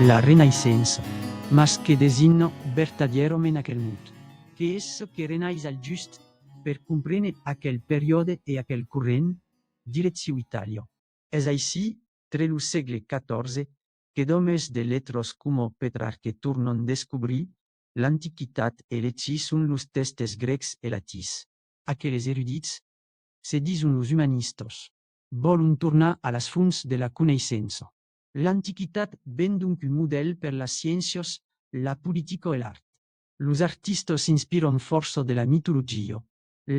La Renaissance, más que designo verdaderamente en aquel mundo, que es que renaïs al just per comprendre aquel periode e aquel current direcció Italia. Es així, tre lo segle XIV, que d'homes de lettres como Petrarque tornen descobrir l'anticitat e l'echi són los testes grecs e latins. Aqueles erudits, se diuen los humanistes, volen tornar a las fonts de la coneixença. L'anticitat ven donc un model per las ciències, la politica e l'art. Los artistes s'inspiren força de la mitologia.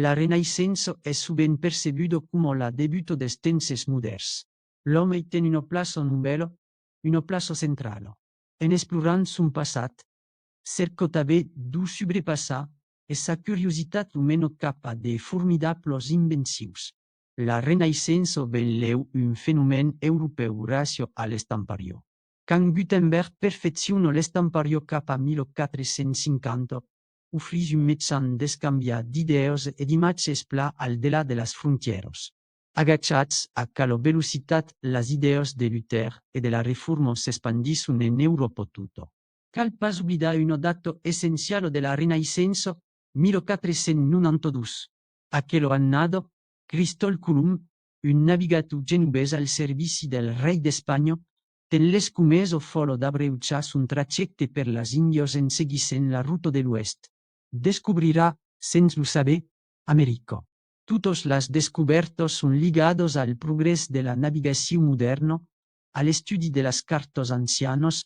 La Renaissance è sovint percebuda come la debut des temps moderns. L'home ten una plaça nouvelle, una plaça centrale. En explorant son passat, cerca també d'ho sobrepassar e sa curiositat lo mena cap a de formidables invencions. La Renaissance velleu un fenomen europeu racio a l'estampario. Quand Gutenberg perfecciona l'estampario cap a 1450, offrís un mitjan d'escanviar d'idees e d'imatges pla al delà de les frontieres. Agachats a cala velocitat les idees de Luther e de la Reforma s'espandisson en Europa tota. Cal pas oblidar una data essenciale de la Renaissance, 1492. Aquello annado, Cristol Colom, un navigato genovès al servici del rei d'Espanya, ten l'escumeso folo d'abreujar son trajecte per les Índies en seguissent la ruta de l'Oest. Descobrirà, sens lo saber, Amèrica. Totes les descobertes són lligades al progrés de la navigació moderna, a l'estudi de les cartes ancianes,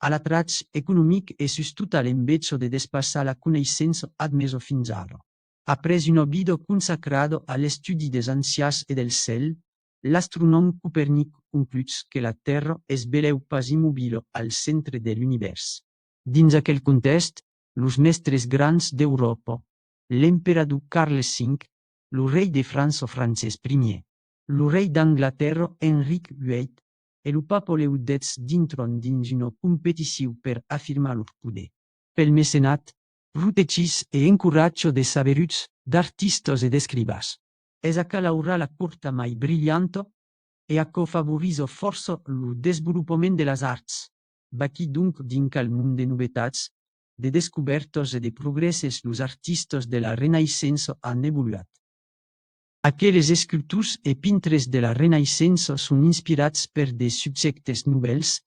a l'atracció econòmic e sostut a l'enveig de despassar la coneixença admesa fins ara. Après una vida consacrada a l'estudi des ancians e del cel, l'astronòm Copernic conclus que la Terra es beleu pas immòbile al centre de l'univers. Dins aquell context, los mestres grans d'Europa, l'emperador Carles V, lo rei de França Francesc I, lo rei d'Anglaterra Enric VIII e lo papa Leo X dintron dins una competició per afirmar lor poder. Pel mecenat, rutechis e encoratge de saberuts, d'artistes e d'escribas. Es a calaura la curta mai brillante e a co favorise força lo desenvolupament de les arts. Baqui donc dinc al món de novetats, de descobertes e de progresses los artistes de la Renaissance han evoluat. Aqueles escultors e pintres de la Renaissance són inspirats per de subjectes nouvels,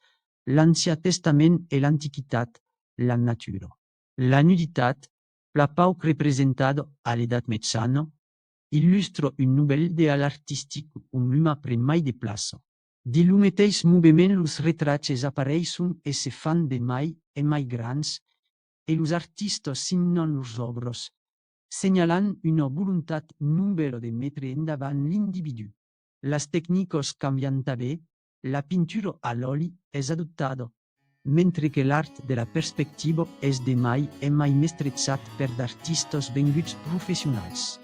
l'Ancien Testament e l'Anticitat, la natura. La nuditat, la pauc representada a l'edat mitjana, il·lustra un nouvel ideal artístic on l'humà pren mai de plaça. Di lo mateix moviment los retrats apareixen e se fan de mai e mai grans, e los artistes signen lors obres, senyalant una voluntat nouvelle de metre endavant l'individu. Les tècniques canvien també, la pintura a l'oli és adoptada, mentre que l'art de la perspectiva és de mai e mai mestrejat per d'artistes venguts professionals.